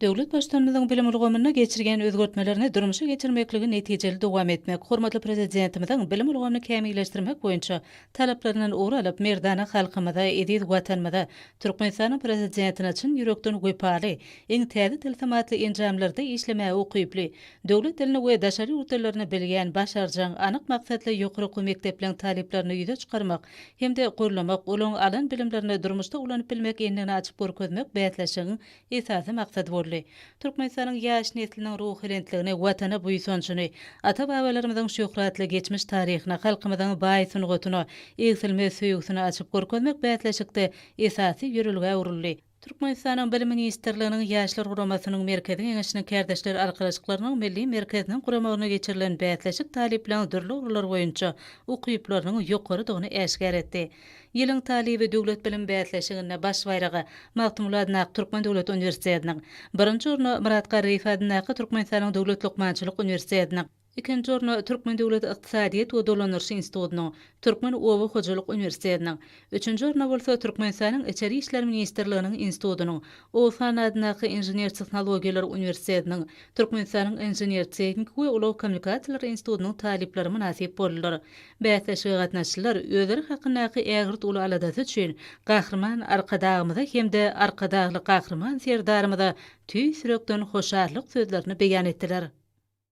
Döwlet başlanmadan bilim ulgamyna geçirgen özgörtmelerini durmuşa geçirmekligi netijeli dowam etmek. Hormatly prezidentimizin bilim ulgamyny kämileşdirmek boýunça talaplarynyň uğra alyp merdana halkymyza, ediz watanymyza Türkmenistanyň prezidentine çyn ýürekden goýpaly, iň täze iltimatly enjamlarda işlemäge ukyply, döwlet dilini we daşary ýurtlaryny bilgen, başarjan, anyk maksatly ýokary mekdepleriň taliplerini ýüze çykarmak hemde gorlamak, olaň alan bilimlerini durmuşda ulanyp bilmek endigini açyp görkezmek bätleşigiň esasy maksady boldy. Türkmenistanyň ýaş nesliniň ruhy rentligini, watana buýsançyny, ata-babalarymyzyň şöhratly geçmiş taryhyna, halkymyzyň baýsyny gotuny, egsilme söýgüsini açyp görkezmek bätleşikde esasy ýörelge uruldy. Türkmenistanyň Bilim Ministrliginiň Ýaşlar Guramasynyň merkezi eňeşini kärdeşler arkadaşlyklarynyň milli merkeziniň guramagyna geçirilen bätleşik talipleriň dürli urulary boýunça ukyplarynyň ýokarydygyny äşkär etdi. Ýylyň talibi döwlet bilim bätleşigine baş baýragy Magtymul Adnak Türkmen Döwlet Uniwersitetiniň, birinji orny Murat Garryf adyndaky Türkmenistanyň Döwlet Lokmançylyk Uniwersitetiniň, ikinji orny Türkmen Döwlet Ykdysadyýet we Dolanýaryş Institutynyň, Türkmen Owa Hojalyk Uniwersitetiniň, üçünji orny bolsa Türkmenistanyň Içeri işler ministrliginiň institutynyň, Owsan adyndaky Inженер Tehnologiýalar Uniwersitetiniň, Türkmenistanyň Inженер Tehnik we Ulaw Kommunikasiýalar institutynyň talipleri münasip boldylar. Bätleşige gatnaşyjylar özleri hakyndaky ägirt uly aladasy üçin gahrman arkadagymyza hemde arkadagly gahrman serdarymyza tüý sürekden hoşarlyk sözlerini beýan etdiler.